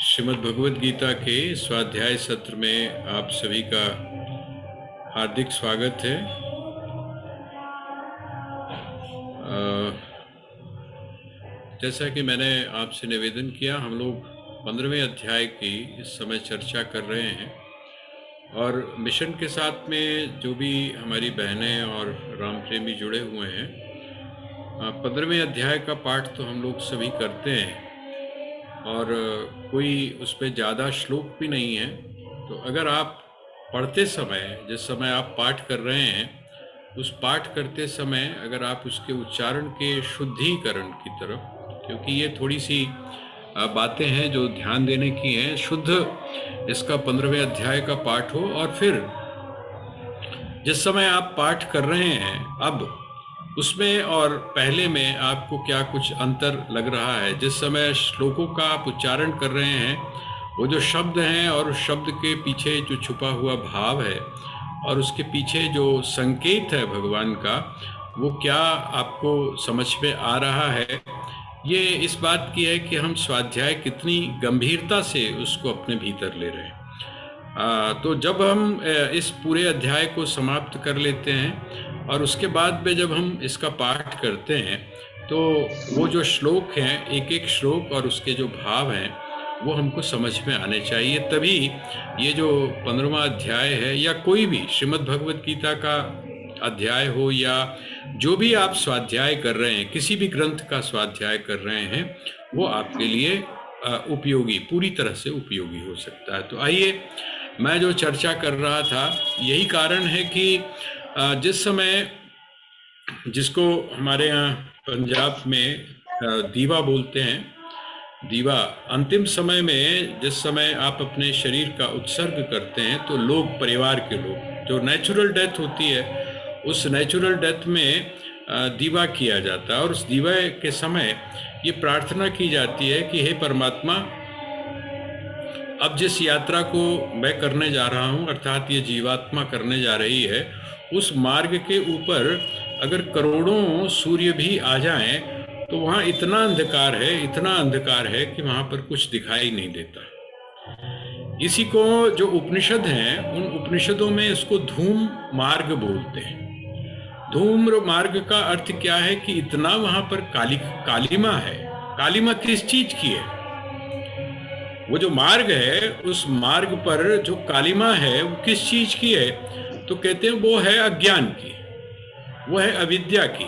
श्रीमद् भगवद गीता के स्वाध्याय सत्र में आप सभी का हार्दिक स्वागत है। जैसा कि मैंने आपसे निवेदन किया, हम लोग 15वें अध्याय की इस समय चर्चा कर रहे हैं और मिशन के साथ में जो भी हमारी बहनें और राम प्रेमी जुड़े हुए हैं, 15वें अध्याय का पाठ तो हम लोग सभी करते हैं और कोई उस पर ज़्यादा श्लोक भी नहीं है। तो अगर आप पढ़ते समय, जिस समय आप पाठ कर रहे हैं, उस पाठ करते समय अगर आप उसके उच्चारण के शुद्धिकरण की तरफ, क्योंकि ये थोड़ी सी बातें हैं जो ध्यान देने की हैं, शुद्ध इसका 15वें अध्याय का पाठ हो और फिर जिस समय आप पाठ कर रहे हैं अब उसमें और पहले में आपको क्या कुछ अंतर लग रहा है। जिस समय श्लोकों का आप उच्चारण कर रहे हैं, वो जो शब्द हैं और उस शब्द के पीछे जो छुपा हुआ भाव है और उसके पीछे जो संकेत है भगवान का, वो क्या आपको समझ में आ रहा है, ये इस बात की है कि हम स्वाध्याय कितनी गंभीरता से उसको अपने भीतर ले रहे हैं। तो जब हम इस पूरे अध्याय को समाप्त कर लेते हैं और उसके बाद में जब हम इसका पाठ करते हैं तो वो जो श्लोक हैं, एक एक श्लोक और उसके जो भाव हैं, वो हमको समझ में आने चाहिए। तभी ये जो 15वां अध्याय है या कोई भी श्रीमद् भगवद गीता का अध्याय हो या जो भी आप स्वाध्याय कर रहे हैं, किसी भी ग्रंथ का स्वाध्याय कर रहे हैं, वो आपके लिए उपयोगी, पूरी तरह से उपयोगी हो सकता है। तो आइए, मैं जो चर्चा कर रहा था, यही कारण है कि जिस समय, जिसको हमारे यहाँ पंजाब में दीवा बोलते हैं, दीवा, अंतिम समय में जिस समय आप अपने शरीर का उत्सर्ग करते हैं तो लोग, परिवार के लोग, जो नेचुरल डेथ होती है, उस नेचुरल डेथ में दीवा किया जाता है और उस दीवा के समय ये प्रार्थना की जाती है कि हे परमात्मा, अब जिस यात्रा को मैं करने जा रहा हूँ, अर्थात ये जीवात्मा करने जा रही है, उस मार्ग के ऊपर अगर करोड़ों सूर्य भी आ जाएं तो वहाँ इतना अंधकार है, इतना अंधकार है कि वहाँ पर कुछ दिखाई नहीं देता। इसी को जो उपनिषद हैं, उन उपनिषदों में इसको धूम मार्ग बोलते हैं। धूम्र मार्ग का अर्थ क्या है कि इतना वहाँ पर कालिमा है। कालिमा किस चीज की है? वो जो मार्ग है, उस मार्ग पर जो कालिमा है, वो किस चीज की है? तो कहते हैं वो है अज्ञान की, वो है अविद्या की।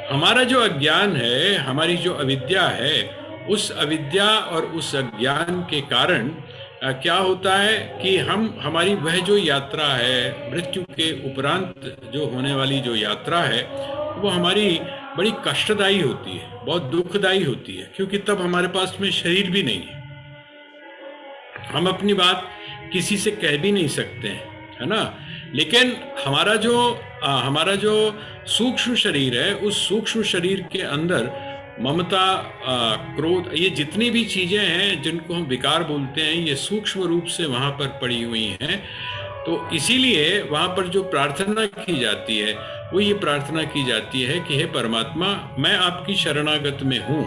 हमारा जो अज्ञान है, हमारी जो अविद्या है, उस अविद्या और उस अज्ञान के कारण क्या होता है कि हमारी वह जो यात्रा है, मृत्यु के उपरांत जो होने वाली जो यात्रा है, वो हमारी बड़ी कष्टदायी होती है, बहुत दुखदायी होती है, क्योंकि तब हमारे पास में शरीर भी नहीं है। हम अपनी बात किसी से कह भी नहीं सकते हैं, है ना। लेकिन हमारा जो सूक्ष्म शरीर है, उस सूक्ष्म शरीर के अंदर ममता, क्रोध, ये जितनी भी चीजें हैं जिनको हम विकार बोलते हैं, ये सूक्ष्म रूप से वहां पर पड़ी हुई हैं। तो इसीलिए वहां पर जो प्रार्थना की जाती है, वो ये प्रार्थना की जाती है कि हे परमात्मा, मैं आपकी शरणागत में हूँ,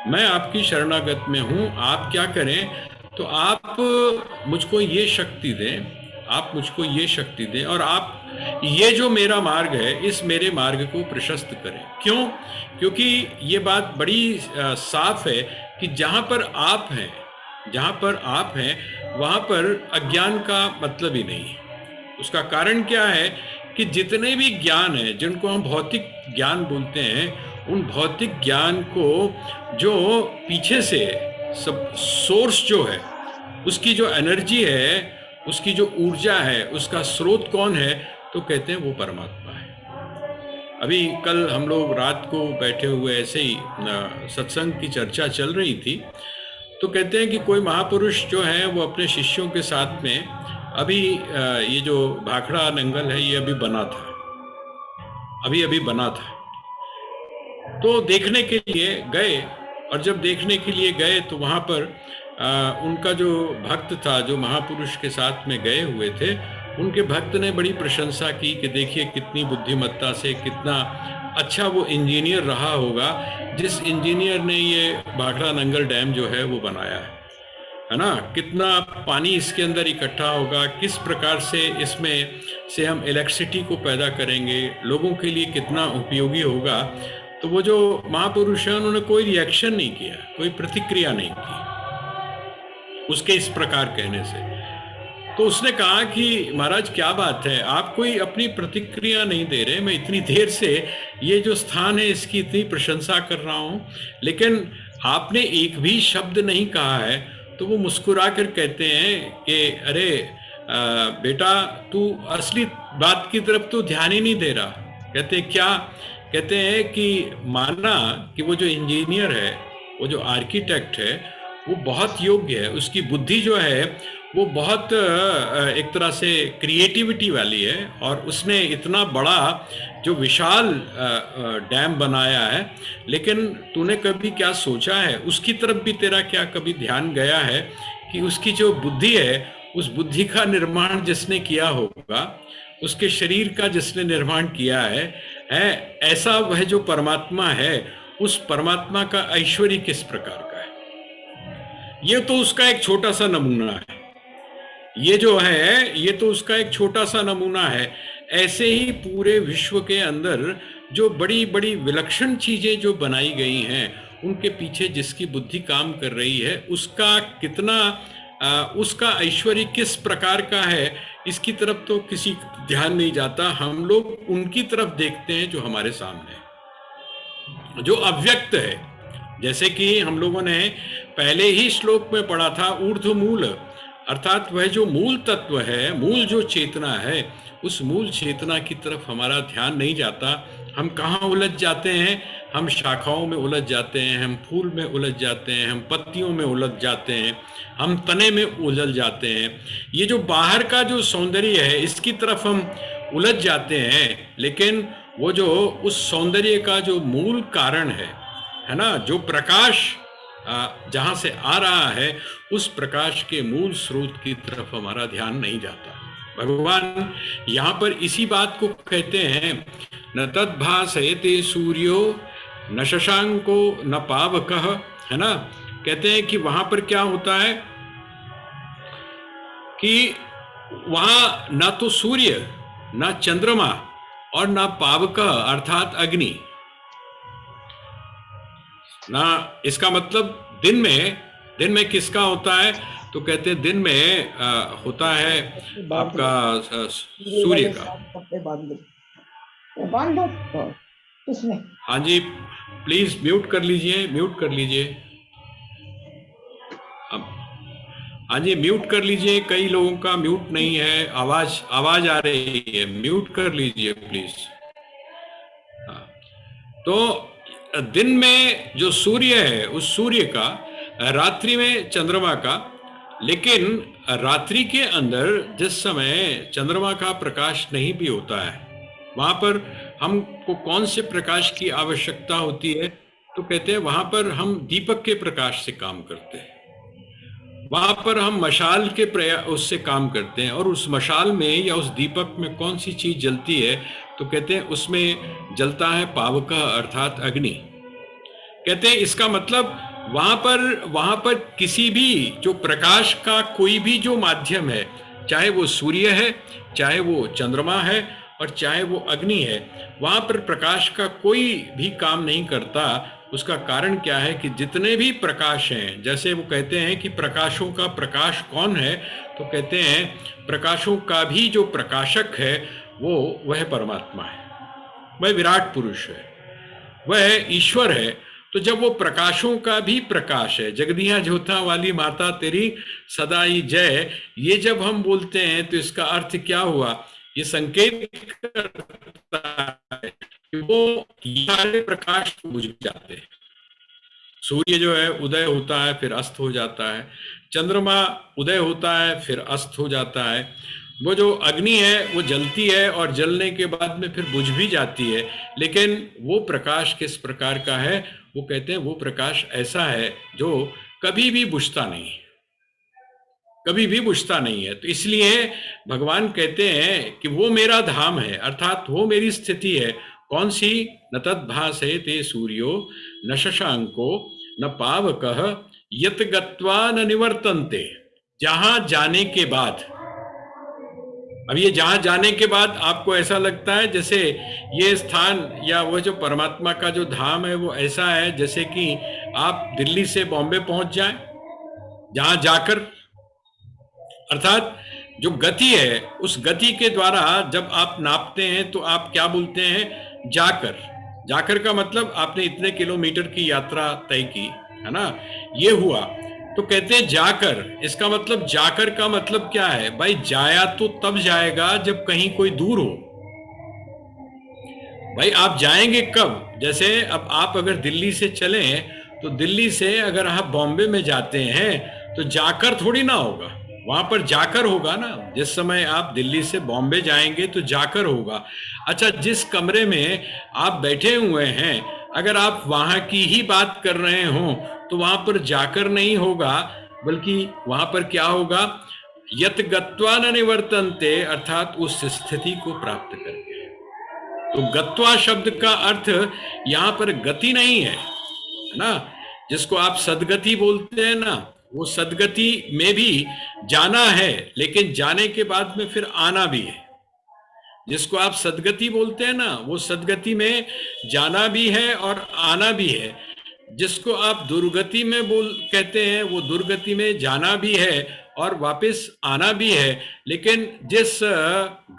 मैं आपकी शरणागत में हूँ। आप क्या करें? तो आप मुझको ये शक्ति दें, आप मुझको ये शक्ति दें और आप ये जो मेरा मार्ग है, इस मेरे मार्ग को प्रशस्त करें। क्यों? क्योंकि ये बात बड़ी साफ है कि जहाँ पर आप हैं, जहाँ पर आप हैं, वहाँ पर अज्ञान का मतलब ही नहीं है। उसका कारण क्या है कि जितने भी ज्ञान है, जिनको हम भौतिक ज्ञान बोलते हैं, उन भौतिक ज्ञान को जो पीछे से सब सोर्स जो है, उसकी जो एनर्जी है, उसकी जो ऊर्जा है, उसका स्रोत कौन है? तो कहते हैं वो परमात्मा है। अभी कल हम लोग रात को बैठे हुए ऐसे ही सत्संग की चर्चा चल रही थी, तो कहते हैं कि कोई महापुरुष जो है वो अपने शिष्यों के साथ में अभी ये जो भाखड़ा नंगल है, ये अभी बना था, अभी बना था। तो देखने के लिए गए और जब देखने के लिए गए तो वहाँ पर उनका जो भक्त था, जो महापुरुष के साथ में गए हुए थे, उनके भक्त ने बड़ी प्रशंसा की कि देखिए कितनी बुद्धिमत्ता से, कितना अच्छा वो इंजीनियर रहा होगा जिस इंजीनियर ने ये भाखड़ा नंगल डैम जो है वो बनाया है। है ना, कितना पानी इसके अंदर इकट्ठा होगा, किस प्रकार से इसमें से हम इलेक्ट्रिसिटी को पैदा करेंगे, लोगों के लिए कितना उपयोगी होगा। तो वो जो महापुरुष हैं उन्होंने कोई रिएक्शन नहीं किया, कोई प्रतिक्रिया नहीं की उसके इस प्रकार कहने से। तो उसने कहा कि महाराज क्या बात है, आप कोई अपनी प्रतिक्रिया नहीं दे रहे, मैं इतनी देर से ये जो स्थान है इसकी इतनी प्रशंसा कर रहा हूँ, लेकिन आपने एक भी शब्द नहीं कहा है। तो वो मुस्कुरा कर कहते हैं कि अरे बेटा, तू असली बात की तरफ तो ध्यान ही नहीं दे रहा। कहते हैं क्या? कहते हैं कि माना कि वो जो इंजीनियर है, वो जो आर्किटेक्ट है, वो बहुत योग्य है, उसकी बुद्धि जो है वो बहुत एक तरह से क्रिएटिविटी वाली है, और उसने इतना बड़ा जो विशाल डैम बनाया है, लेकिन तूने कभी क्या सोचा है, उसकी तरफ भी तेरा क्या कभी ध्यान गया है कि उसकी जो बुद्धि है, उस बुद्धि का निर्माण जिसने किया होगा, उसके शरीर का जिसने निर्माण किया है ऐसा वह जो परमात्मा है, उस परमात्मा का ऐश्वर्य किस प्रकार का है। ये तो उसका एक छोटा सा नमूना है, ये जो है ये तो उसका एक छोटा सा नमूना है। ऐसे ही पूरे विश्व के अंदर जो बड़ी बड़ी विलक्षण चीजें जो बनाई गई हैं, उनके पीछे जिसकी बुद्धि काम कर रही है, उसका कितना उसका ऐश्वर्य किस प्रकार का है, इसकी तरफ तो किसी ध्यान नहीं जाता। हम लोग उनकी तरफ देखते हैं जो हमारे सामने है, जो अव्यक्त है। जैसे कि हम लोगों ने पहले ही श्लोक में पढ़ा था, ऊर्ध्व मूल, अर्थात वह जो मूल तत्व है, मूल जो चेतना है, उस मूल चेतना की तरफ हमारा ध्यान नहीं जाता। हम कहाँ उलझ जाते हैं? हम शाखाओं में उलझ जाते हैं, हम फूल में उलझ जाते हैं, हम पत्तियों में उलझ जाते हैं, हम तने में उलझ जाते हैं। ये जो बाहर का जो सौंदर्य है, इसकी तरफ हम उलझ जाते हैं, लेकिन वो जो उस सौंदर्य का जो मूल कारण है ना, जो प्रकाश जहाँ से आ रहा है, उस प्रकाश के मूल स्रोत की तरफ हमारा ध्यान नहीं जाता। भगवान यहाँ पर इसी बात को कहते हैं, न तद्भासयते सूर्यो न शशांको न पावकः, है ना। कहते हैं कि वहां पर क्या होता है कि वहां ना तो सूर्य, ना चंद्रमा और ना पावक अर्थात अग्नि, ना, इसका मतलब दिन में किसका होता है? तो कहते हैं दिन में होता है आपका सूर्य का। हाँ जी, प्लीज म्यूट कर लीजिए, म्यूट कर लीजिए। हाँ जी, म्यूट कर लीजिए, कई लोगों का म्यूट नहीं है, आवाज आ रही है, म्यूट कर लीजिए प्लीज। हाँ, तो दिन में जो सूर्य है, उस सूर्य का, रात्रि में चंद्रमा का, लेकिन रात्रि के अंदर जिस समय चंद्रमा का प्रकाश नहीं भी होता है, वहां पर हमको कौन से प्रकाश की आवश्यकता होती है? तो कहते हैं वहां पर हम दीपक के प्रकाश से काम करते हैं, वहां पर हम मशाल के उससे काम करते हैं। और उस मशाल में या उस दीपक में कौन सी चीज जलती है? तो कहते हैं उसमें जलता है पावक अर्थात अग्नि। कहते हैं इसका मतलब वहां पर किसी भी जो प्रकाश का कोई भी जो माध्यम है, चाहे वो सूर्य है, चाहे वो चंद्रमा है, और चाहे वो अग्नि है, वहां पर प्रकाश का कोई भी काम नहीं करता। उसका कारण क्या है कि जितने भी प्रकाश हैं, जैसे वो कहते हैं कि प्रकाशों का प्रकाश कौन है, तो कहते हैं प्रकाशों का भी जो प्रकाशक है वह परमात्मा है, वह विराट पुरुष है, वह ईश्वर है। तो जब वो प्रकाशों का भी प्रकाश है, जगदियां ज्योता वाली माता तेरी सदाई जय, ये जब हम बोलते हैं तो इसका अर्थ क्या हुआ? ये संकेत करता है कि वो सारे प्रकाश बुझ जाते हैं। सूर्य जो है उदय होता है फिर अस्त हो जाता है, चंद्रमा उदय होता है फिर अस्त हो जाता है, वो जो अग्नि है वो जलती है और जलने के बाद में फिर बुझ भी जाती है। लेकिन वो प्रकाश किस प्रकार का है? वो कहते हैं वो प्रकाश ऐसा है जो कभी भी बुझता नहीं, कभी भी बुझता नहीं है। तो इसलिए भगवान कहते हैं कि वो मेरा धाम है, अर्थात वो मेरी स्थिति है। कौन सी? न तद्भासयते सूर्यो न शशांको न पावकः, यत गत्वा न निवर्तन्ते, जहां जाने के बाद। अब ये जहां जाने के बाद आपको ऐसा लगता है जैसे ये स्थान या वो जो परमात्मा का जो धाम है वो ऐसा है जैसे कि आप दिल्ली से बॉम्बे पहुंच जाएं, जहां जाकर, अर्थात जो गति है उस गति के द्वारा जब आप नापते हैं तो आप क्या बोलते हैं, जाकर। जाकर का मतलब आपने इतने किलोमीटर की यात्रा तय की, है ना, ये हुआ, तो कहते हैं जाकर। इसका मतलब जाकर का मतलब क्या है भाई, जाया तो तब जाएगा जब कहीं कोई दूर हो। भाई आप जाएंगे कब, जैसे अब आप अगर दिल्ली से चलें तो दिल्ली से अगर आप बॉम्बे में जाते हैं तो जाकर थोड़ी ना होगा, वहां पर जाकर होगा ना। जिस समय आप दिल्ली से बॉम्बे जाएंगे तो जाकर होगा। अच्छा, जिस कमरे में आप बैठे हुए हैं अगर आप वहां की ही बात कर रहे हो तो वहां पर जाकर नहीं होगा, बल्कि वहां पर क्या होगा, यत गत्वा न निवर्तन्ते, अर्थात उस स्थिति को प्राप्त करके। तो गत्वा शब्द का अर्थ यहां पर गति नहीं है ना, जिसको आप सदगति बोलते हैं ना, वो सदगति में भी जाना है लेकिन जाने के बाद में फिर आना भी है। जिसको आप सदगति बोलते हैं ना, वो सदगति में जाना भी है और आना भी है। जिसको आप दुर्गति में कहते हैं, वो दुर्गति में जाना भी है और वापस आना भी है। लेकिन जिस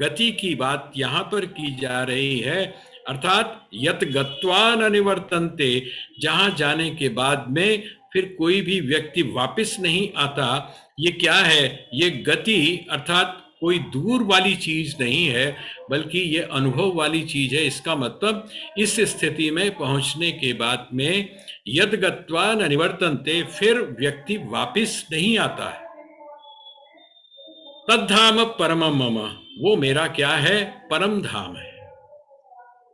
गति की बात यहाँ पर की जा रही है, अर्थात यत गत्वा न निवर्तन्ते, जहां जाने के बाद में फिर कोई भी व्यक्ति वापस नहीं आता, ये क्या है, ये गति अर्थात कोई दूर वाली चीज नहीं है बल्कि ये अनुभव वाली चीज है। इसका मतलब इस स्थिति में पहुंचने के बाद में यद गत्वा न निवर्तन्ते, फिर व्यक्ति वापिस नहीं आता है। तद्धाम परमम मम, वो मेरा क्या है, परम धाम है,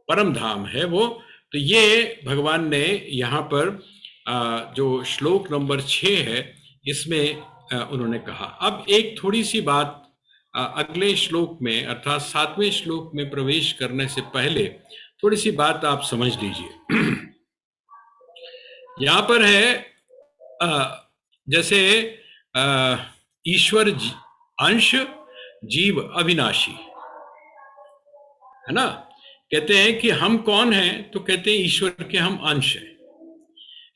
परम धाम है वो। तो ये भगवान ने यहाँ पर जो श्लोक नंबर 6 है इसमें उन्होंने कहा। अब एक थोड़ी सी बात अगले श्लोक में अर्थात 7वें श्लोक में प्रवेश करने से पहले थोड़ी सी बात आप समझ लीजिए। यहाँ पर है जैसे ईश्वर अंश, जीव अविनाशी, है ना। कहते हैं कि हम कौन हैं, तो कहते हैं ईश्वर के हम अंश हैं।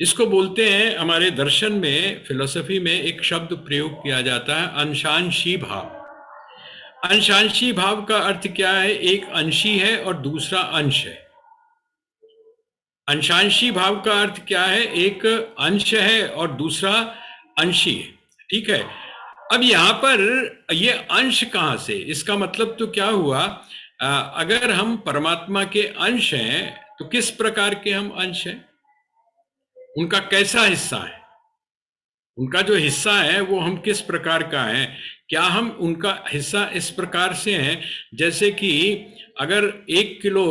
इसको बोलते हैं हमारे दर्शन में, फिलोसफी में एक शब्द प्रयोग किया जाता है, अंशांशी भाव। अंशांशी भाव का अर्थ क्या है, एक अंशी है और दूसरा अंश है। अंशांशी भाव का अर्थ क्या है, एक अंश है और दूसरा अंशी है, ठीक है। अब यहाँ पर ये अंश कहाँ से, इसका मतलब तो क्या हुआ, अगर हम परमात्मा के अंश हैं तो किस प्रकार के हम अंश हैं, उनका कैसा हिस्सा है, उनका जो हिस्सा है वो हम किस प्रकार का है। क्या हम उनका हिस्सा इस प्रकार से हैं जैसे कि अगर 1 किलो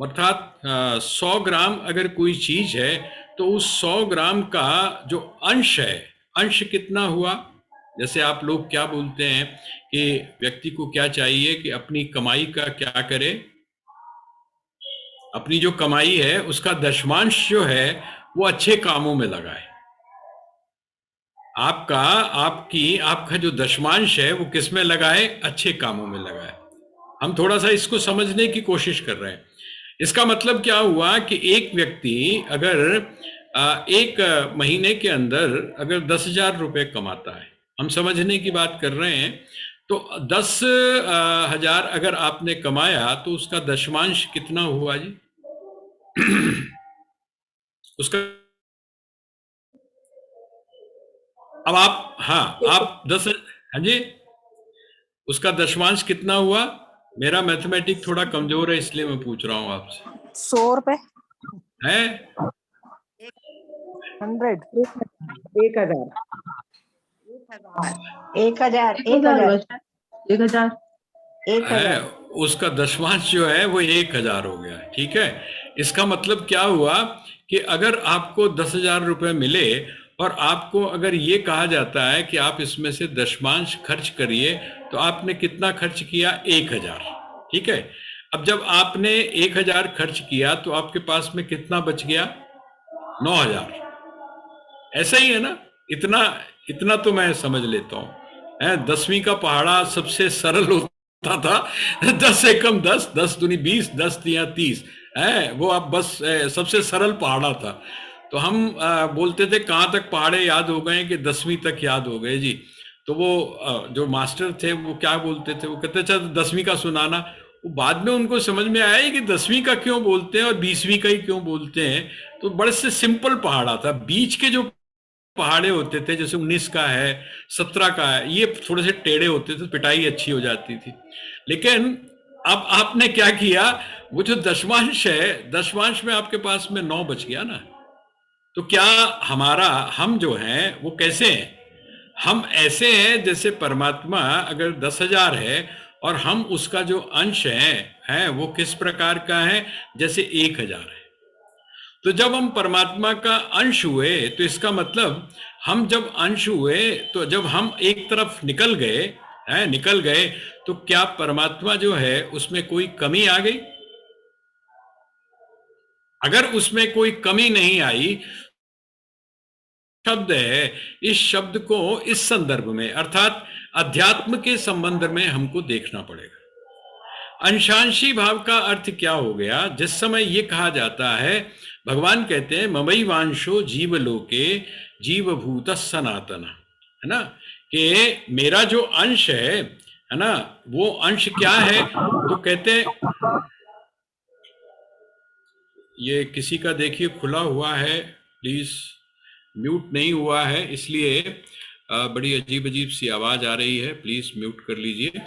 अर्थात 100 ग्राम अगर कोई चीज है तो उस 100 ग्राम का जो अंश है, अंश कितना हुआ। जैसे आप लोग क्या बोलते हैं कि व्यक्ति को क्या चाहिए कि अपनी कमाई का क्या करे, अपनी जो कमाई है उसका दशमांश जो है वो अच्छे कामों में लगाए। आपका जो दशमांश है वो किस में लगाए, अच्छे कामों में लगाए। हम थोड़ा सा इसको समझने की कोशिश कर रहे हैं। इसका मतलब क्या हुआ कि एक व्यक्ति अगर एक महीने के अंदर अगर 10,000 रुपए कमाता है, हम समझने की बात कर रहे हैं, तो 10,000 अगर आपने कमाया तो उसका दशमांश कितना हुआ जी? उसका अब आप 10, हाँ जी, उसका दशमांश कितना हुआ? मेरा मैथमेटिक थोड़ा कमजोर है इसलिए मैं पूछ रहा हूँ आपसे। 100 रुपए है 100 1000 उसका दशमांश जो है वो 1,000 हो गया, ठीक है। इसका मतलब क्या हुआ कि अगर आपको 10,000 रुपए मिले और आपको अगर ये कहा जाता है कि आप इसमें से दशमांश खर्च करिए, तो आपने कितना खर्च किया, 1,000, ठीक है। अब जब आपने 1,000 खर्च किया तो आपके पास में कितना बच गया, 9,000। ऐसा ही है ना, इतना इतना तो मैं समझ लेता हूँ। 10वीं का पहाड़ा सबसे सरल होता था। 10 एकम 10, 10 दूनी 20, 10 तिया 30 है वो। अब बस सबसे सरल पहाड़ा था। तो हम बोलते थे कहाँ तक पहाड़े याद हो गए कि 10वीं तक याद हो गए जी। तो वो जो मास्टर थे वो क्या बोलते थे, वो कहते चल 10वीं का सुनाना। वो बाद में उनको समझ में आया कि 10वीं का क्यों बोलते हैं और 20वीं का ही क्यों बोलते हैं। तो बड़े से सिंपल पहाड़ा था। बीच के जो पहाड़े होते थे जैसे 19 का है, 17 का है, ये थोड़े से टेढ़े होते थे, पिटाई अच्छी हो जाती थी। लेकिन अब आपने क्या किया, वो जो दशमांश है, दशमांश में आपके पास में 9 बच गया ना। तो क्या हम जो हैं वो कैसे हैं? हम ऐसे हैं जैसे परमात्मा अगर 10,000 है और हम उसका जो अंश है वो किस प्रकार का है, जैसे 1,000 है। तो जब हम परमात्मा का अंश हुए तो इसका मतलब हम जब अंश हुए तो जब हम एक तरफ निकल गए तो क्या परमात्मा जो है उसमें कोई कमी आ गई? अगर उसमें कोई कमी नहीं आई, शब्द है, इस शब्द को इस संदर्भ में अर्थात अध्यात्म के संबंध में हमको देखना पड़ेगा। अंशांशी भाव का अर्थ क्या हो गया? जिस समय ये कहा जाता है, भगवान कहते हैं ममई वांशो जीवलोके जीवभूत सनातन, है ना, कि मेरा जो अंश है ना, वो अंश क्या है? तो कहते हैं, ये किसी का देखिए खुला हुआ है, प्लीज म्यूट नहीं हुआ है, इसलिए बड़ी अजीब अजीब सी आवाज आ रही है, प्लीज म्यूट कर लीजिए।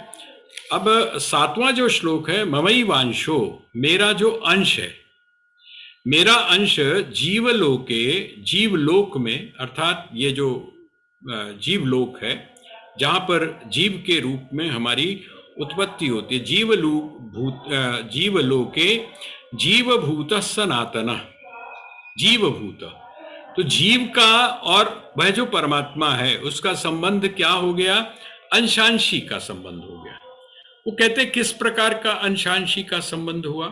अब 7वां जो श्लोक है, ममई वांशो, मेरा जो अंश है, मेरा अंश जीवलोके, जीवलोक में, अर्थात ये जो जीवलोक है जहां पर जीव के रूप में हमारी उत्पत्ति होती है, जीवलोके जीवभूत सनातन, जीवभूत। तो जीव का और वह जो परमात्मा है उसका संबंध क्या हो गया? अंशांशी का संबंध हो गया। वो कहते किस प्रकार का अंशांशी का संबंध हुआ,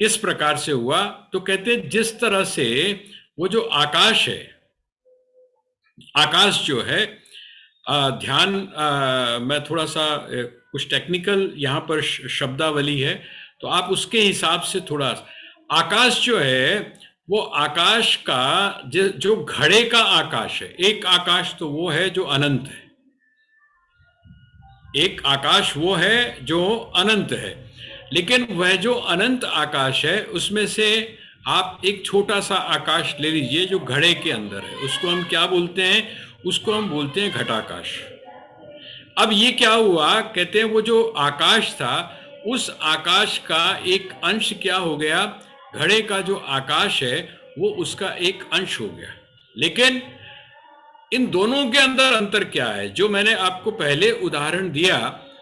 किस प्रकार से हुआ? तो कहते जिस तरह से वो जो आकाश है, आकाश जो है, ध्यान, मैं थोड़ा सा कुछ टेक्निकल यहाँ पर शब्दावली है तो आप उसके हिसाब से थोड़ा, आकाश जो है वो आकाश का जो घड़े का आकाश है, एक आकाश तो वो है जो अनंत है, एक आकाश वो है जो अनंत है। लेकिन वह जो अनंत आकाश है उसमें से आप एक छोटा सा आकाश ले लीजिए जो घड़े के अंदर है, उसको हम क्या बोलते हैं? उसको हम बोलते हैं घटाकाश। अब ये क्या हुआ? कहते हैं वो जो आकाश था उस आकाश का एक अंश क्या हो गया? घड़े का जो आकाश है वो उसका एक अंश हो गया। लेकिन इन दोनों के अंदर अंतर क्या है? जो मैंने आपको पहले उदाहरण दिया,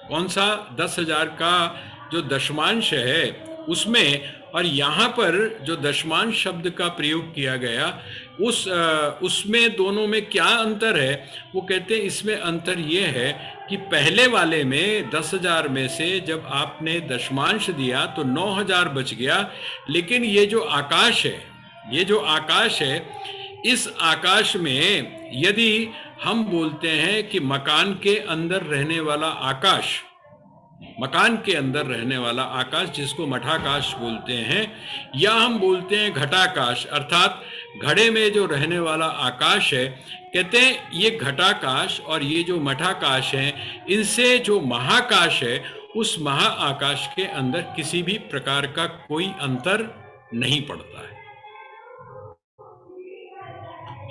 कौन सा? 10,000 का जो दशमांश है उसमें, और यहाँ पर जो दशमांश शब्द का प्रयोग किया गया उसमें दोनों में क्या अंतर है? वो कहते हैं इसमें अंतर ये है कि पहले वाले में 10,000 में से जब आपने दशमांश दिया तो 9,000 बच गया। लेकिन ये जो आकाश है, ये जो आकाश है, इस आकाश में यदि हम बोलते हैं कि मकान के अंदर रहने वाला आकाश, मकान के अंदर रहने वाला आकाश जिसको मठाकाश बोलते हैं, या हम बोलते हैं घटाकाश, अर्थात घड़े में जो रहने वाला आकाश है, कहते हैं ये घटाकाश और ये जो मठाकाश है, इनसे जो महाकाश है उस महाआकाश के अंदर किसी भी प्रकार का कोई अंतर नहीं पड़ता है।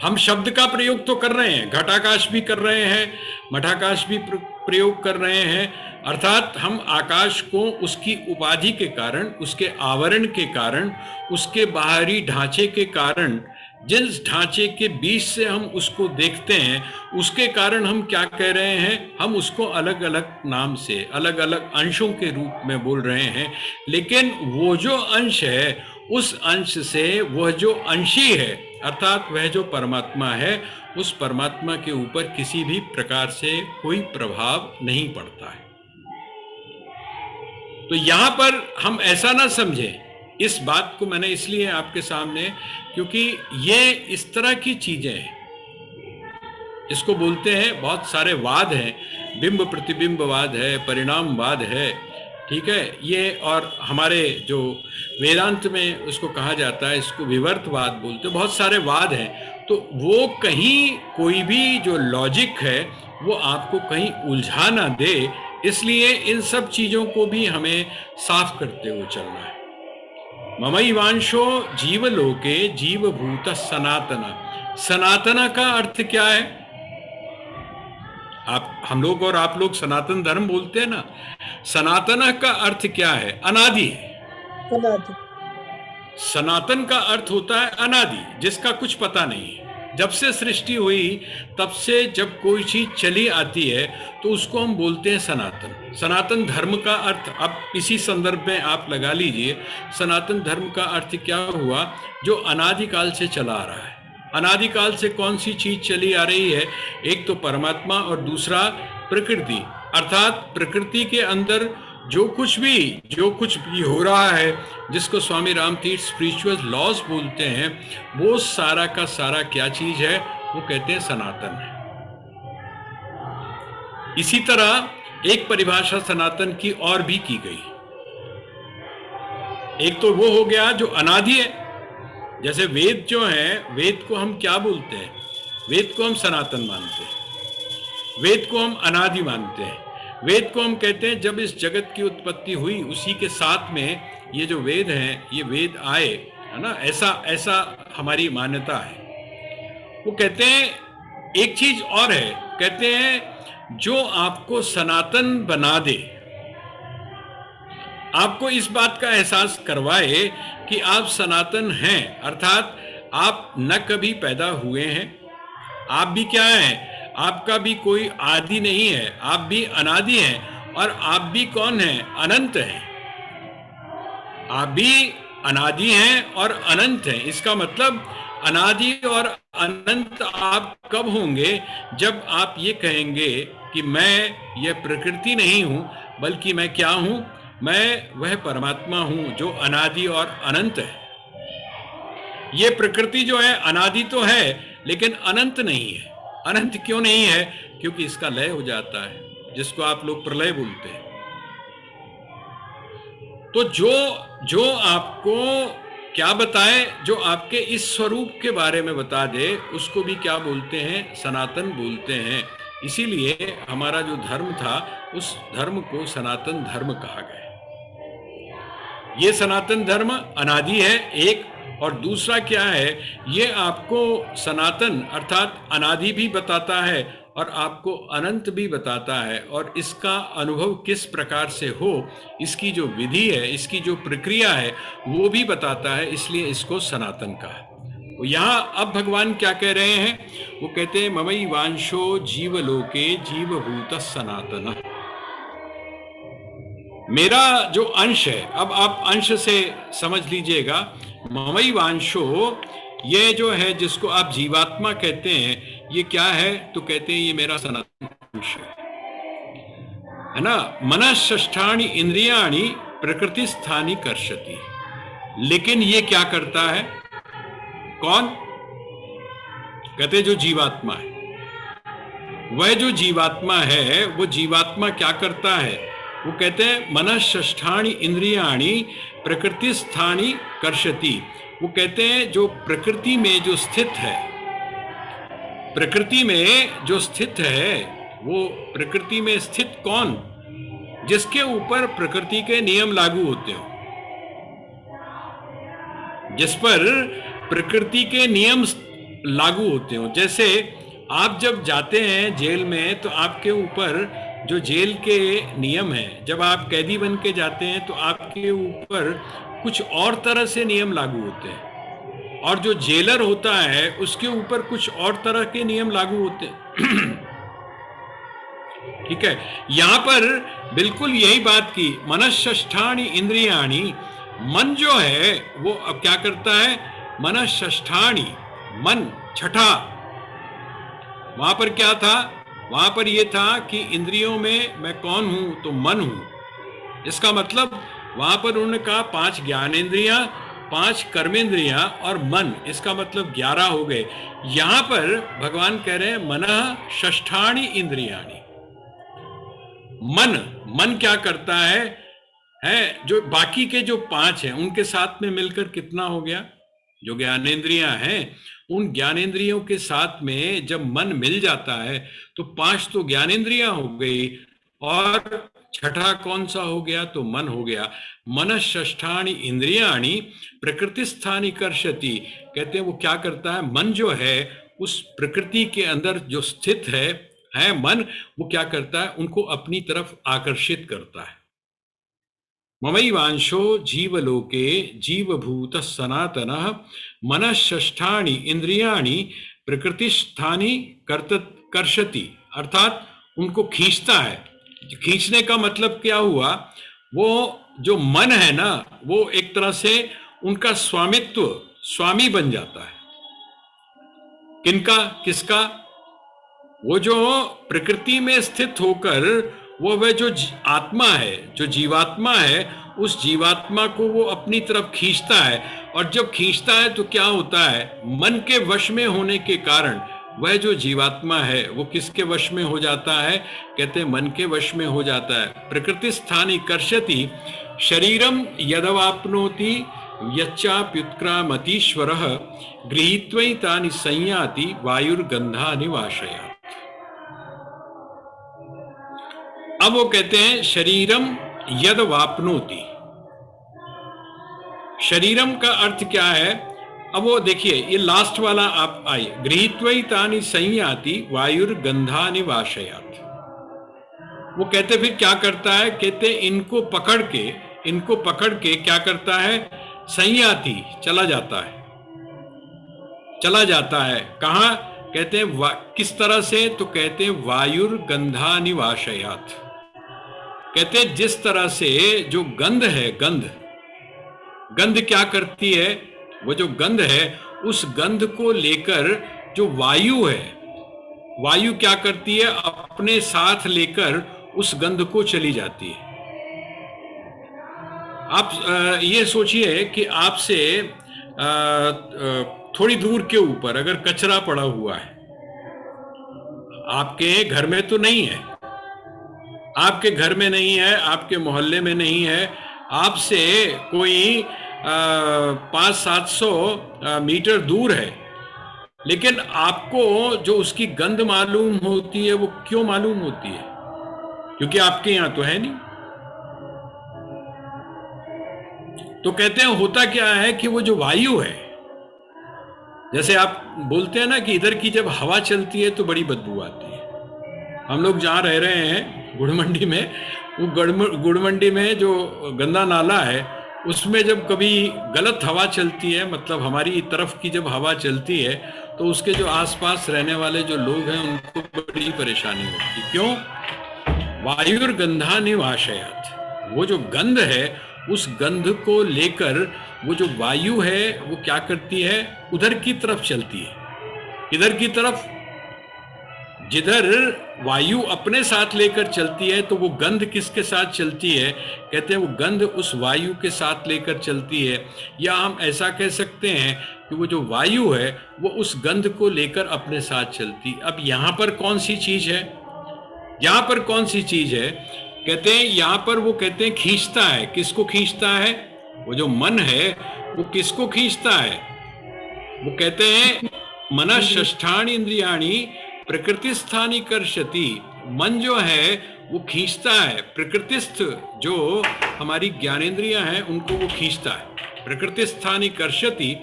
हम शब्द का प्रयोग तो कर रहे हैं, घटाकाश भी कर रहे हैं, मठाकाश भी प्रयोग कर रहे हैं, अर्थात हम आकाश को उसकी उपाधि के कारण, उसके आवरण के कारण, उसके बाहरी ढांचे के कारण, जिस ढांचे के बीच से हम उसको देखते हैं उसके कारण हम क्या कह रहे हैं? हम उसको अलग अलग नाम से, अलग अलग अंशों के रूप में बोल रहे हैं। लेकिन वो जो अंश है, उस अंश से वह जो अंशी है, अर्थात वह जो परमात्मा है, उस परमात्मा के ऊपर किसी भी प्रकार से कोई प्रभाव नहीं पड़ता है। तो यहां पर हम ऐसा ना समझें, इस बात को मैंने इसलिए आपके सामने, क्योंकि ये इस तरह की चीजें हैं, इसको बोलते हैं, बहुत सारे वाद हैं, बिंब प्रतिबिंबवाद है, परिणामवाद है, ठीक है ये, और हमारे जो वेदांत में उसको कहा जाता है, इसको विवर्तवाद बोलते हैं, बहुत सारे वाद हैं। तो वो कहीं कोई भी जो लॉजिक है वो आपको कहीं उलझा ना दे, इसलिए इन सब चीज़ों को भी हमें साफ करते हुए चलना है। ममैवांशो जीवलोके जीवभूत सनातन। सनातन का अर्थ क्या है? हम लोग और आप लोग सनातन धर्म बोलते हैं ना, सनातन का अर्थ क्या है? अनादि है। अनादि। सनातन का अर्थ होता है अनादि, जिसका कुछ पता नहीं है। जब से सृष्टि हुई तब से जब कोई चीज चली आती है तो उसको हम बोलते हैं सनातन। सनातन धर्म का अर्थ अब इसी संदर्भ में आप लगा लीजिए, सनातन धर्म का अर्थ क्या हुआ? जो अनादिकाल से चला आ रहा है। अनादिकाल से कौन सी चीज चली आ रही है? एक तो परमात्मा और दूसरा प्रकृति, अर्थात प्रकृति के अंदर जो कुछ भी हो रहा है, जिसको स्वामी रामतीर्थ स्पिरिचुअल लॉज बोलते हैं, वो सारा का सारा क्या चीज है? वो कहते हैं सनातन है। इसी तरह एक परिभाषा सनातन की और भी की गई। एक तो वो हो गया जो अनादि है, जैसे वेद जो है, वेद को हम क्या बोलते हैं? वेद को हम सनातन मानते हैं, वेद को हम अनादि मानते हैं। वेद को हम कहते हैं जब इस जगत की उत्पत्ति हुई उसी के साथ में ये जो वेद हैं, ये वेद आए, है ना, ऐसा हमारी मान्यता है। वो कहते हैं एक चीज और है, कहते हैं जो आपको सनातन बना दे, आपको इस बात का एहसास करवाए कि आप सनातन हैं, अर्थात आप न कभी पैदा हुए हैं, आप भी क्या हैं? आपका भी कोई आदि नहीं है, आप भी अनादि हैं, और आप भी कौन हैं? अनंत हैं। आप भी अनादि हैं और अनंत हैं। इसका मतलब अनादि और अनंत आप कब होंगे? जब आप ये कहेंगे कि मैं यह प्रकृति नहीं हूं, बल्कि मैं क्या हूं? मैं वह परमात्मा हूं जो अनादि और अनंत है। ये प्रकृति जो है अनादि तो है, लेकिन अनंत नहीं है। अनंत क्यों नहीं है? क्योंकि इसका लय हो जाता है, जिसको आप लोग प्रलय बोलते हैं। तो जो आपको क्या बताए, जो आपके इस स्वरूप के बारे में बता दे, उसको भी क्या बोलते हैं? सनातन बोलते हैं। इसीलिए हमारा जो धर्म था, उस धर्म को सनातन धर्म कहा गया। ये सनातन धर्म अनादि है एक, और दूसरा क्या है? ये आपको सनातन अर्थात अनादि भी बताता है और आपको अनंत भी बताता है, और इसका अनुभव किस प्रकार से हो, इसकी जो विधि है, इसकी जो प्रक्रिया है, वो भी बताता है। इसलिए इसको सनातन कहा। तो यहाँ अब भगवान क्या कह रहे हैं? वो कहते हैं ममई वांशो जीवलोके जीवभूत सनातन। मेरा जो अंश है, अब आप अंश से समझ लीजिएगा, ममई वांशो, ये जो है जिसको आप जीवात्मा कहते हैं, ये क्या है? तो कहते हैं ये मेरा सनातन अंश है ना। मनःषष्ठानि इंद्रियाणि प्रकृति स्थानी कर्षति। लेकिन ये क्या करता है? कौन? कहते जो जीवात्मा है, वह जो जीवात्मा है, वो जीवात्मा क्या करता है? वो कहते हैं मनःषष्ठानि इंद्रियाणि प्रकृति स्थानी कर्षति। वो कहते हैं जो प्रकृति में जो स्थित है, प्रकृति में जो स्थित है, वो प्रकृति में स्थित कौन? जिसके ऊपर प्रकृति के नियम लागू होते हो, जिस पर प्रकृति के नियम लागू होते हो। जैसे आप जब जाते हैं जेल में, तो आपके ऊपर जो जेल के नियम हैं, जब आप कैदी बन के जाते हैं तो आपके ऊपर कुछ और तरह से नियम लागू होते हैं, और जो जेलर होता है उसके ऊपर कुछ और तरह के नियम लागू होते हैं। ठीक है, यहां पर बिल्कुल यही बात की। मनःषष्ठानि इंद्रियाणि, मन जो है वो अब क्या करता है? मनःषष्ठानि, मन छठा। वहां पर क्या था? वहां पर यह था कि इंद्रियों में मैं कौन हूं? तो मन हूं। इसका मतलब वहां पर उन्होंने कहा 5 ज्ञानेंद्रियां 5 कर्मेंद्रियां और मन, इसका मतलब 11 हो गए। यहां पर भगवान कह रहे हैं मनः षष्ठाणि इंद्रियाणि। मन क्या करता है जो बाकी के जो 5 हैं उनके साथ में मिलकर कितना हो गया? जो ज्ञानेंद्रियां हैं उन ज्ञानेंद्रियों के साथ में जब मन मिल जाता है तो 5 तो ज्ञानेंद्रियां हो गई और छठा कौन सा हो गया? तो मन हो गया। मनः षष्ठाणि इंद्रियाणि प्रकृति स्थानी कर्षति। कहते हैं वो क्या करता है? मन जो है उस प्रकृति के अंदर जो स्थित है मन, वो क्या करता है? उनको अपनी तरफ आकर्षित करता है। ममैवांशो जीवलोके जीवभूतः सनातनः मनः षष्ठाणि इंद्रियाणि प्रकृतिस्थानी कर्षति, अर्थात उनको खींचता है। खींचने का मतलब क्या हुआ? वो जो मन है ना, वो एक तरह से उनका स्वामी बन जाता है। किसका? वो जो प्रकृति में स्थित होकर वह जो आत्मा है, जो जीवात्मा है, उस जीवात्मा को वो अपनी तरफ खींचता है। और जब खींचता है तो क्या होता है? मन के वश में होने के कारण वह जो जीवात्मा है वो किसके वश में हो जाता है? कहते हैं मन के वश में हो जाता है। प्रकृति स्थानी कर्षति शरीरम यदवाप्नोति यच्चाप्युत्क्रामतीश्वरः गृहीत्वैतानि संयाति वायुर्गंधानि वाशयात्। अब वो कहते हैं शरीरम यद वापनोति। शरीरम का अर्थ क्या है? अब वो देखिए, ये लास्ट वाला आप आइए, गृहीत्वैतानि संयाति वायुर्गंधानि वाशयात्। वो कहते फिर क्या करता है? कहते इनको पकड़ के क्या करता है? संयाति, चला जाता है। कहां? कहते हैं किस तरह से? तो कहते हैं वायुर्गंधानि वाशयात्। कहते हैं जिस तरह से जो गंध है, गंध क्या करती है? वो जो गंध है उस गंध को लेकर जो वायु है, वायु क्या करती है? अपने साथ लेकर उस गंध को चली जाती है। आप ये सोचिए कि आपसे थोड़ी दूर के ऊपर अगर कचरा पड़ा हुआ है, आपके घर में तो नहीं है, आपके घर में नहीं है, आपके मोहल्ले में नहीं है, आपसे कोई 500-700 मीटर दूर है, लेकिन आपको जो उसकी गंध मालूम होती है वो क्यों मालूम होती है? क्योंकि आपके यहां तो है नहीं। तो कहते हैं होता क्या है कि वो जो वायु है, जैसे आप बोलते हैं ना कि इधर की जब हवा चलती है तो बड़ी बदबू आती है। हम लोग जहाँ रह रहे हैं गुड़ मंडी में, वो गुड़ मंडी में जो गंदा नाला है उसमें जब कभी गलत हवा चलती है, मतलब हमारी तरफ की जब हवा चलती है, तो उसके जो आसपास रहने वाले जो लोग हैं उनको बड़ी परेशानी होती है। क्यों? वायुर्गंधानि वाशयात्। वो जो गंध है उस गंध को लेकर वो जो वायु है वो क्या करती है? उधर की तरफ चलती है। इधर की तरफ जिधर वायु अपने साथ लेकर चलती है तो वो गंध किसके साथ चलती है? कहते हैं वो गंध उस वायु के साथ लेकर चलती है। या हम ऐसा कह सकते हैं कि वो जो वायु है वो उस गंध को लेकर अपने साथ चलती। अब यहाँ पर कौन सी चीज है? यहाँ पर कौन सी चीज है? कहते हैं यहाँ पर वो कहते हैं खींचता है। किसको खींचता है? वो जो मन है वो किसको खींचता है? वो कहते हैं मनः षष्ठाणि इंद्रियाणि प्रकृति स्थानी कर्षति। मन जो है वो खींचता है, प्रकृतिस्थ जो हमारी ज्ञानेंद्रियां हैं उनको वो खींचता है। प्रकृति स्थानी कर्षति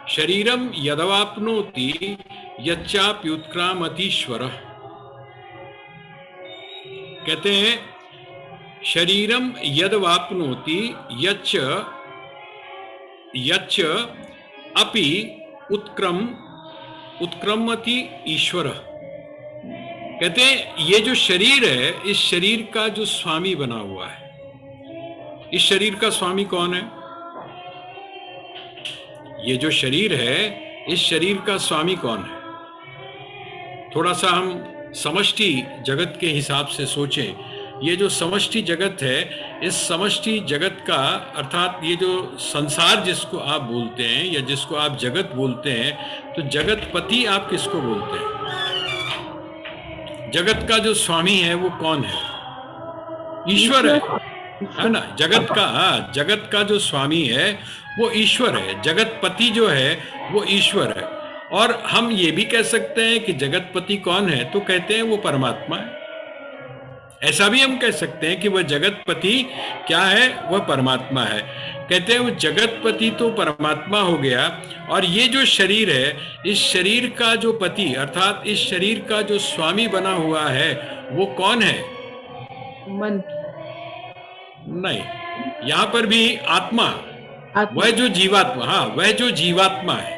शरीरम यदवाप्नोति यच्चाप्युत्क्रामतीश्वरः। कहते हैं शरीरम यदवाप्नोति यच्च अपि उत्क्रमति ईश्वरः। कहते हैं ये जो शरीर है, इस शरीर का जो स्वामी बना हुआ है, इस शरीर का स्वामी कौन है? ये जो शरीर है, इस शरीर का स्वामी कौन है? थोड़ा सा हम समष्टि जगत के हिसाब से सोचें ये जो समष्टि जगत है, इस समष्टि जगत का अर्थात ये जो संसार जिसको आप बोलते हैं या जिसको आप जगत बोलते हैं, तो जगतपति आप किसको बोलते हैं? जगत का जो स्वामी है वो कौन है? ईश्वर है ना? जगत का जो स्वामी है वो ईश्वर है। जगतपति जो है वो ईश्वर है। और हम ये भी कह सकते हैं कि जगतपति कौन है, तो कहते हैं वो परमात्मा है। ऐसा भी हम कह सकते हैं कि वह जगतपति क्या है? वह परमात्मा है। कहते हैं वो जगतपति तो परमात्मा हो गया, और ये जो शरीर है, इस शरीर का जो पति अर्थात इस शरीर का जो स्वामी बना हुआ है वो कौन है? मन। नहीं, यहाँ पर भी आत्मा, वह जो जीवात्मा, हाँ वह जो जीवात्मा है,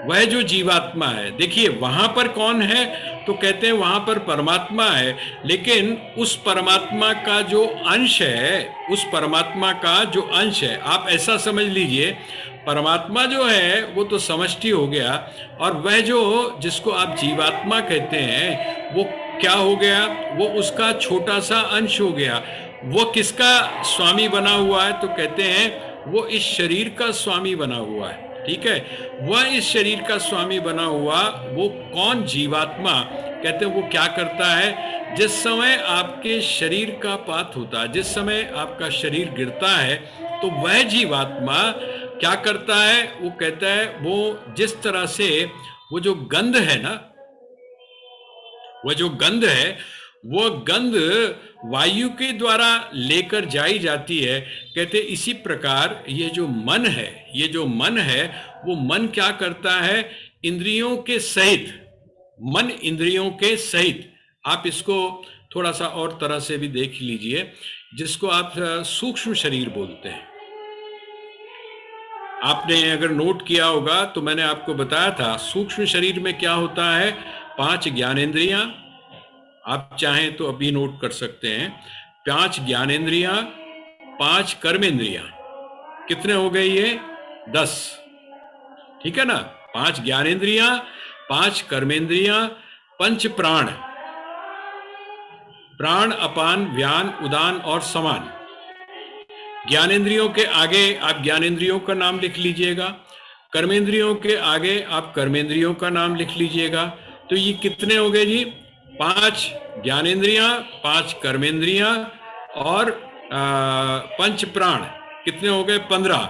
वह जो जीवात्मा है। देखिए वहां पर कौन है, तो कहते हैं वहां पर परमात्मा है, लेकिन उस परमात्मा का जो अंश है, उस परमात्मा का जो अंश है, आप ऐसा समझ लीजिए परमात्मा जो है वो तो समष्टि हो गया, और वह जो जिसको आप जीवात्मा कहते हैं वो क्या हो गया? वो उसका छोटा सा अंश हो गया। वो किसका स्वामी बना हुआ है? तो कहते हैं वो इस शरीर का स्वामी बना हुआ है। ठीक है, वह इस शरीर का स्वामी बना हुआ वो कौन? जीवात्मा। कहते हैं वो क्या करता है? जिस समय आपके शरीर का पात होता है, जिस समय आपका शरीर गिरता है, तो वह जीवात्मा क्या करता है? वो कहता है वो जिस तरह से वो जो गंध है ना, वह जो गंध है, वो गंध वायु के द्वारा लेकर जाई जाती है। कहते इसी प्रकार ये जो मन है, ये जो मन है, वो मन क्या करता है? इंद्रियों के सहित, मन इंद्रियों के सहित, आप इसको थोड़ा सा और तरह से भी देख लीजिए, जिसको आप सूक्ष्म शरीर बोलते हैं। आपने अगर नोट किया होगा तो मैंने आपको बताया था सूक्ष्म शरीर में क्या होता है? 5 ज्ञानेंद्रियां, आप चाहें तो अभी नोट कर सकते हैं। 5 ज्ञानेंद्रियां, 5 कर्मेंद्रियां, कितने हो गए ये? 10। ठीक है ना? 5 ज्ञानेंद्रियां, 5 कर्मेंद्रियां, 5 प्राण, प्राण, अपान, व्यान, उदान और समान। ज्ञानेंद्रियों के आगे आप ज्ञानेंद्रियों का नाम लिख लीजिएगा, कर्मेंद्रियों के आगे आप कर्मेंद्रियों का नाम लिख लीजिएगा। तो ये कितने हो गए जी? 5 ज्ञानेंद्रियां, 5 कर्मेंद्रियां और 5 प्राण, कितने हो गए? 15।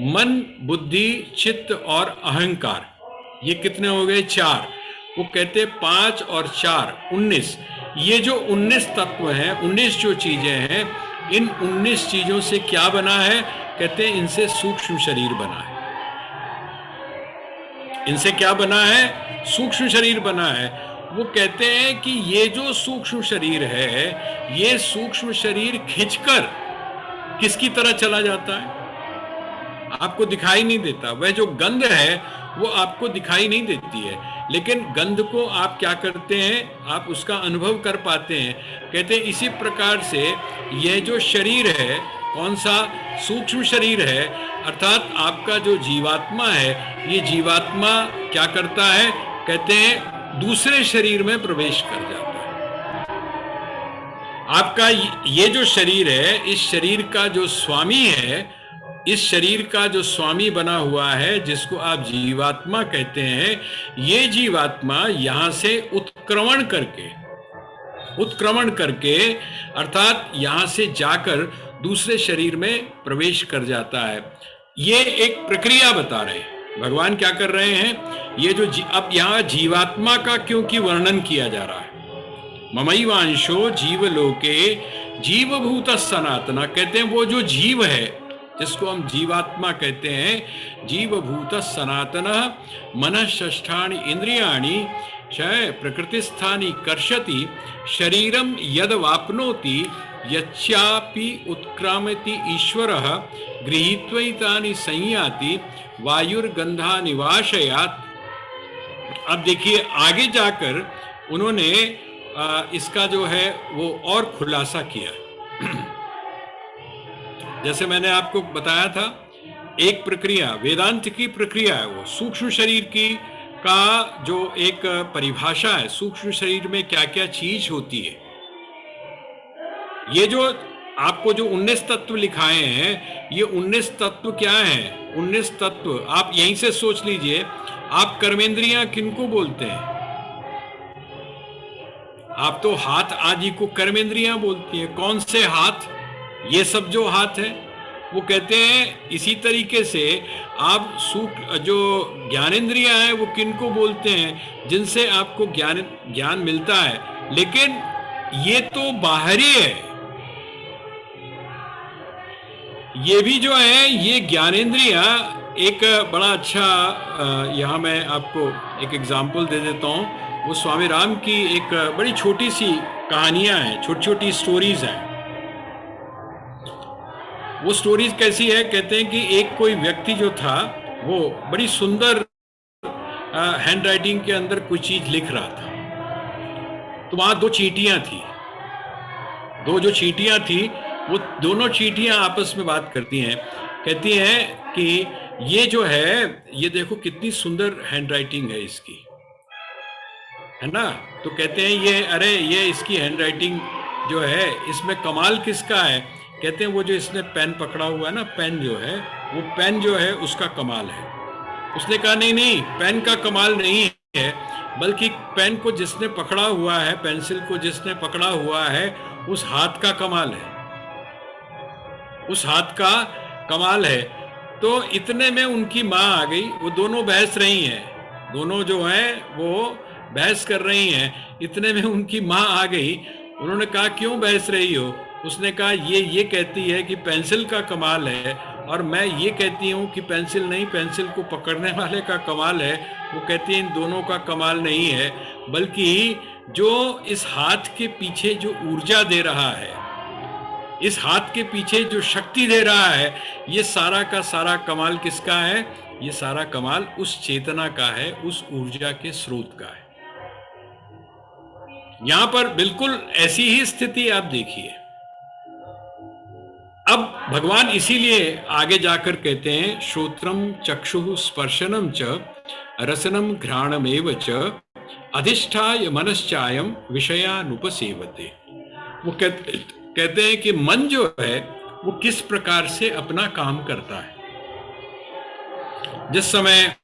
मन, बुद्धि, चित्त और अहंकार, ये कितने हो गए? 4। वो कहते 5 और 4 19। ये जो 19 तत्व हैं, 19 जो चीजें हैं, इन 19 चीजों से क्या बना है? कहते हैं इनसे सूक्ष्म शरीर बना है। इनसे क्या बना है? सूक्ष्म शरीर बना है। वो कहते हैं कि ये जो सूक्ष्म शरीर है, ये सूक्ष्म शरीर खिंचकर किसकी तरह चला जाता है? आपको दिखाई नहीं देता। वह जो गंध है वो आपको दिखाई नहीं देती है, लेकिन गंध को आप क्या करते हैं? आप उसका अनुभव कर पाते हैं। कहते हैं इसी प्रकार से यह जो शरीर है, कौन सा? सूक्ष्म शरीर है, अर्थात आपका जो जीवात्मा है, ये जीवात्मा क्या करता है? कहते हैं दूसरे शरीर में प्रवेश कर जाता है। आपका ये जो शरीर है, इस शरीर का जो स्वामी है, इस शरीर का जो स्वामी बना हुआ है, जिसको आप जीवात्मा कहते हैं, ये जीवात्मा यहां से उत्क्रमण करके अर्थात यहां से जाकर दूसरे शरीर में प्रवेश कर जाता है। ये एक प्रक्रिया बता रहे हैं भगवान। क्या कर रहे हैं? ये जो अब यहां जीवात्मा का क्योंकि वर्णन किया जा रहा है, ममैवांशो जीवलोके जीवभूत सनातना। कहते हैं वो जो जीव है, जिसको हम जीवात्मा कहते हैं, जीवभूत सनातन मनः षष्ठानि इंद्रियाणि क्षय प्रकृतिस्थानि कर्षति शरीरम यद वाप्नोति यच्चापि उत्क्रामति ईश्वरः गृहीत्वैतानि संयाति वायुर्गंधा निवाशयात्। अब देखिए आगे जाकर उन्होंने इसका जो है वो और खुलासा किया। जैसे मैंने आपको बताया था, एक प्रक्रिया वेदांत की प्रक्रिया है, वो सूक्ष्म शरीर की का जो एक परिभाषा है, सूक्ष्म शरीर में क्या क्या चीज होती है, ये जो आपको जो 19 तत्व लिखाए हैं, ये 19 तत्व क्या हैं? 19 तत्व आप यहीं से सोच लीजिए। आप कर्मेंद्रियां किनको बोलते हैं? आप तो हाथ आदि को कर्मेंद्रियां बोलती हैं। कौन से हाथ? ये सब जो हाथ है, वो कहते हैं इसी तरीके से आप जो ज्ञानेंद्रियां हैं वो किनको बोलते हैं? जिनसे आपको ज्ञान मिलता है। लेकिन ये तो बाहरी है। ये भी जो है, ये ज्ञानेंद्रियां एक बड़ा अच्छा, यहाँ मैं आपको एक एग्जाम्पल दे देता हूँ। वो स्वामी राम की एक बड़ी छोटी सी कहानियां हैं, छोटी छोटी स्टोरीज हैं। वो स्टोरीज कैसी है? कहते हैं कि एक कोई व्यक्ति जो था, वो बड़ी सुंदर हैंड राइटिंग के अंदर कोई चीज लिख रहा था। तो वहां दो चींटियां थी। दो जो चींटियां थी, वो दोनों चींटियां आपस में बात करती हैं। कहती हैं कि ये जो है, ये देखो कितनी सुंदर हैंड राइटिंग है इसकी, है ना? तो कहते हैं ये, अरे ये इसकी हैंड राइटिंग जो है, इसमें कमाल किसका है? कहते हैं वो जो इसने पेन पकड़ा हुआ है ना, पेन जो है, वो पेन जो है उसका कमाल है। उसने कहा नहीं नहीं, पेन का कमाल नहीं है, बल्कि पेन को जिसने पकड़ा हुआ है, पेंसिल को जिसने पकड़ा हुआ है, उस हाथ का कमाल है, उस हाथ का कमाल है। तो इतने में उनकी माँ आ गई। वो दोनों बहस रही हैं, दोनों जो हैं वो बहस कर रही हैं। इतने में उनकी माँ आ गई। उन्होंने कहा क्यों बहस रही हो? उसने कहा ये कहती है कि पेंसिल का कमाल है, और मैं ये कहती हूँ कि पेंसिल नहीं, पेंसिल को पकड़ने वाले का कमाल है। वो कहती है इन दोनों का कमाल नहीं है, बल्कि जो इस हाथ के पीछे जो ऊर्जा दे रहा है, इस हाथ के पीछे जो शक्ति दे रहा है, ये सारा का सारा कमाल किसका है? ये सारा कमाल उस चेतना का है, उस ऊर्जा के स्रोत का है। यहां पर बिल्कुल ऐसी ही स्थिति आप देखिए। अब भगवान इसीलिए आगे जाकर कहते हैं, श्रोत्रम चक्षुः स्पर्शनम च रसनम घ्राणमेव च अधिष्ठाय मनश्चायम विषयानुपसेवते। वो कहते हैं कि मन जो है वो किस प्रकार से अपना काम करता है। जिस समय